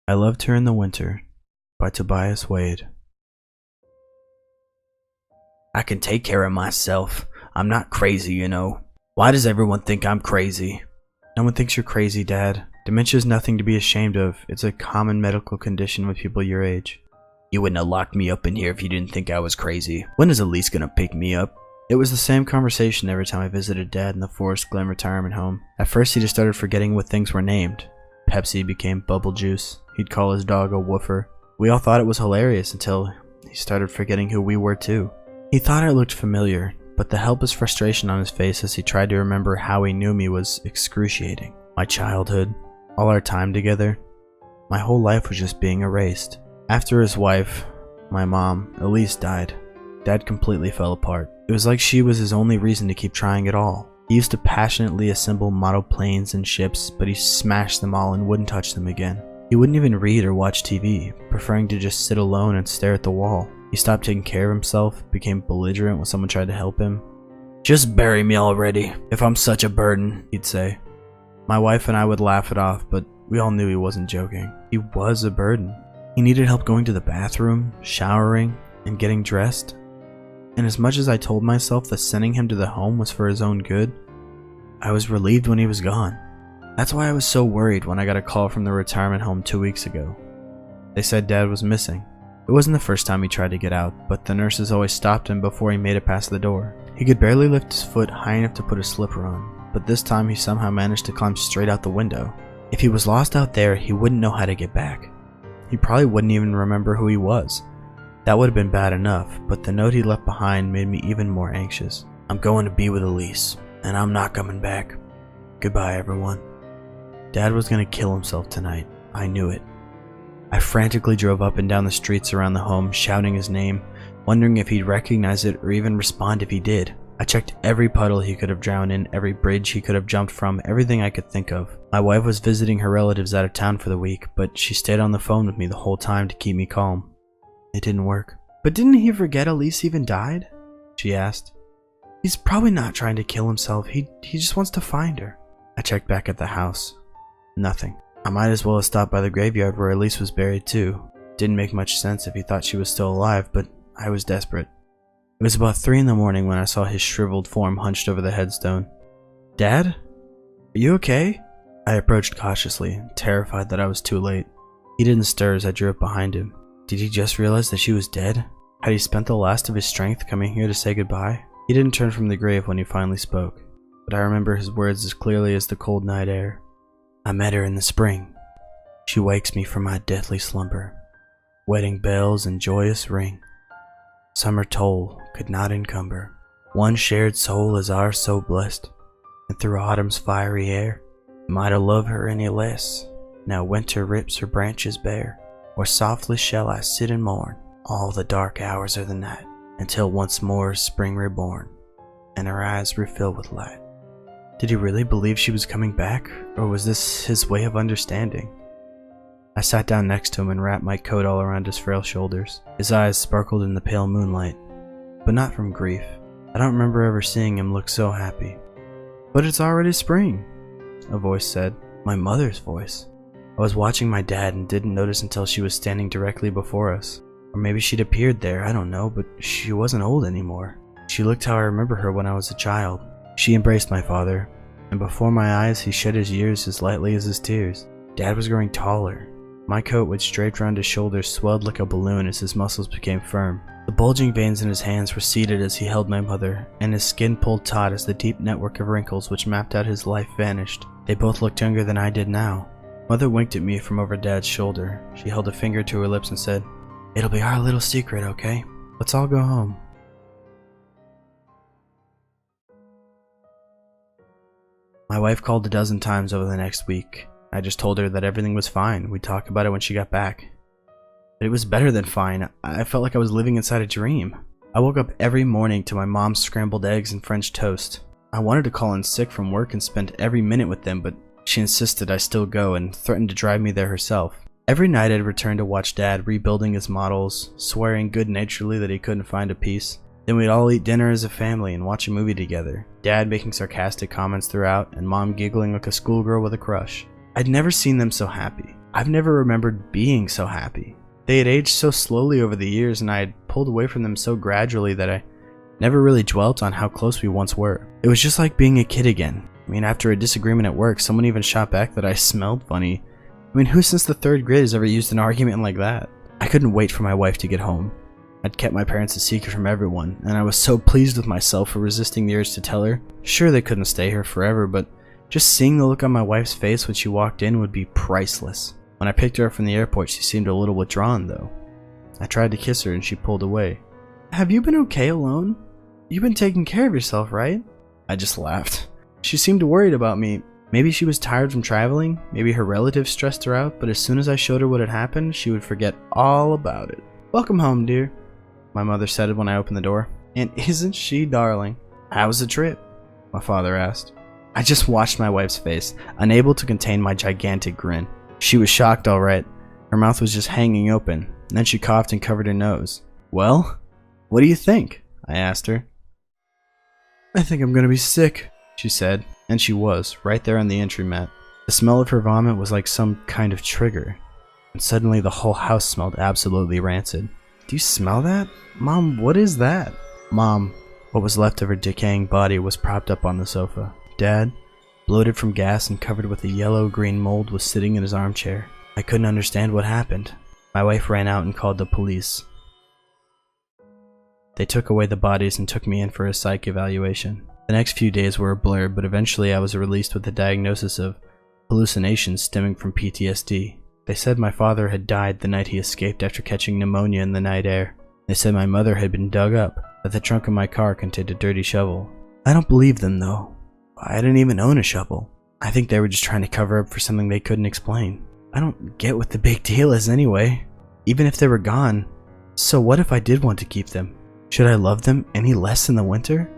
I Loved Her in the Winter by Tobias Wade. I can take care of myself. I'm not crazy, you know. Why does everyone think I'm crazy? No one thinks you're crazy, Dad. Dementia is nothing to be ashamed of. It's a common medical condition with people your age. You wouldn't have locked me up in here if you didn't think I was crazy. When is Elise gonna pick me up? It was the same conversation every time I visited Dad in the Forest Glen retirement home. At first he just started forgetting what things were named. Pepsi became Bubble Juice. He'd call his dog a woofer. We all thought it was hilarious until he started forgetting who we were too. He thought I looked familiar, but the helpless frustration on his face as he tried to remember how he knew me was excruciating. My childhood, all our time together, my whole life was just being erased. After his wife, my mom, Elise, died, Dad completely fell apart. It was like she was his only reason to keep trying at all. He used to passionately assemble model planes and ships, but he smashed them all and wouldn't touch them again. He wouldn't even read or watch TV, preferring to just sit alone and stare at the wall. He stopped taking care of himself, became belligerent when someone tried to help him. "Just bury me already, if I'm such a burden," he'd say. My wife and I would laugh it off, but we all knew he wasn't joking. He was a burden. He needed help going to the bathroom, showering, and getting dressed. And as much as I told myself that sending him to the home was for his own good, I was relieved when he was gone. That's why I was so worried when I got a call from the retirement home 2 weeks ago. They said Dad was missing. It wasn't the first time he tried to get out, but the nurses always stopped him before he made it past the door. He could barely lift his foot high enough to put a slipper on, but this time he somehow managed to climb straight out the window. If he was lost out there, he wouldn't know how to get back. He probably wouldn't even remember who he was. That would have been bad enough, but the note he left behind made me even more anxious. "I'm going to be with Elise, and I'm not coming back. Goodbye, everyone." Dad was going to kill himself tonight. I knew it. I frantically drove up and down the streets around the home, shouting his name, wondering if he'd recognize it or even respond if he did. I checked every puddle he could have drowned in, every bridge he could have jumped from, everything I could think of. My wife was visiting her relatives out of town for the week, but she stayed on the phone with me the whole time to keep me calm. It didn't work. "But didn't he forget Elise even died?" she asked. "He's probably not trying to kill himself. He just wants to find her." I checked back at the house. Nothing. I might as well have stopped by the graveyard where Elise was buried too. Didn't make much sense if he thought she was still alive, but I was desperate. It was about 3 in the morning when I saw his shriveled form hunched over the headstone. "Dad? Are you okay?" I approached cautiously, terrified that I was too late. He didn't stir as I drew up behind him. Did he just realize that she was dead? Had he spent the last of his strength coming here to say goodbye? He didn't turn from the grave when he finally spoke, but I remember his words as clearly as the cold night air. "I met her in the spring. She wakes me from my deathly slumber. Wedding bells and joyous ring. Summer toll could not encumber. One shared soul is ours so blessed, and through autumn's fiery air, might I love her any less, now winter rips her branches bare. Or softly shall I sit and mourn all the dark hours of the night, until once more is spring reborn, and her eyes refill with light." Did he really believe she was coming back, or was this his way of understanding? I sat down next to him and wrapped my coat all around his frail shoulders. His eyes sparkled in the pale moonlight, but not from grief. I don't remember ever seeing him look so happy. "But it's already spring," a voice said. My mother's voice. I was watching my dad and didn't notice until she was standing directly before us. Or maybe she'd appeared there, I don't know, but she wasn't old anymore. She looked how I remember her when I was a child. She embraced my father, and before my eyes he shed his years as lightly as his tears. Dad was growing taller. My coat, which draped around his shoulders, swelled like a balloon as his muscles became firm. The bulging veins in his hands receded as he held my mother, and his skin pulled taut as the deep network of wrinkles which mapped out his life vanished. They both looked younger than I did now. Mother winked at me from over Dad's shoulder. She held a finger to her lips and said, "It'll be our little secret, okay? Let's all go home." My wife called a dozen times over the next week. I just told her that everything was fine. We'd talk about it when she got back. But it was better than fine. I felt like I was living inside a dream. I woke up every morning to my mom's scrambled eggs and French toast. I wanted to call in sick from work and spend every minute with them, but she insisted I still go and threatened to drive me there herself. Every night I'd return to watch Dad rebuilding his models, swearing good-naturedly that he couldn't find a piece. Then we'd all eat dinner as a family and watch a movie together, Dad making sarcastic comments throughout, and Mom giggling like a schoolgirl with a crush. I'd never seen them so happy. I've never remembered being so happy. They had aged so slowly over the years, and I had pulled away from them so gradually that I never really dwelt on how close we once were. It was just like being a kid again. I mean, after a disagreement at work, someone even shot back that I smelled funny. I mean, who since the 3rd grade has ever used an argument like that? I couldn't wait for my wife to get home. I'd kept my parents a secret from everyone, and I was so pleased with myself for resisting the urge to tell her. Sure, they couldn't stay here forever, but just seeing the look on my wife's face when she walked in would be priceless. When I picked her up from the airport, she seemed a little withdrawn, though. I tried to kiss her, and she pulled away. "Have you been okay alone? You've been taking care of yourself, right?" I just laughed. She seemed worried about me. Maybe she was tired from traveling, maybe her relatives stressed her out, but as soon as I showed her what had happened, she would forget all about it. "Welcome home, dear," my mother said when I opened the door. "And isn't she darling?" "How was the trip?" my father asked. I just watched my wife's face, unable to contain my gigantic grin. She was shocked, all right. Her mouth was just hanging open, and then she coughed and covered her nose. "Well, what do you think?" I asked her. "I think I'm gonna be sick," she said, and she was, right there on the entry mat. The smell of her vomit was like some kind of trigger, and suddenly the whole house smelled absolutely rancid. "Do you smell that? Mom, what is that?" Mom, what was left of her decaying body, was propped up on the sofa. Dad, bloated from gas and covered with a yellow-green mold, was sitting in his armchair. I couldn't understand what happened. My wife ran out and called the police. They took away the bodies and took me in for a psych evaluation. The next few days were a blur, but eventually I was released with a diagnosis of hallucinations stemming from PTSD. They said my father had died the night he escaped after catching pneumonia in the night air. They said my mother had been dug up, that the trunk of my car contained a dirty shovel. I don't believe them, though. I didn't even own a shovel. I think they were just trying to cover up for something they couldn't explain. I don't get what the big deal is anyway. Even if they were gone, so what if I did want to keep them? Should I love them any less in the winter?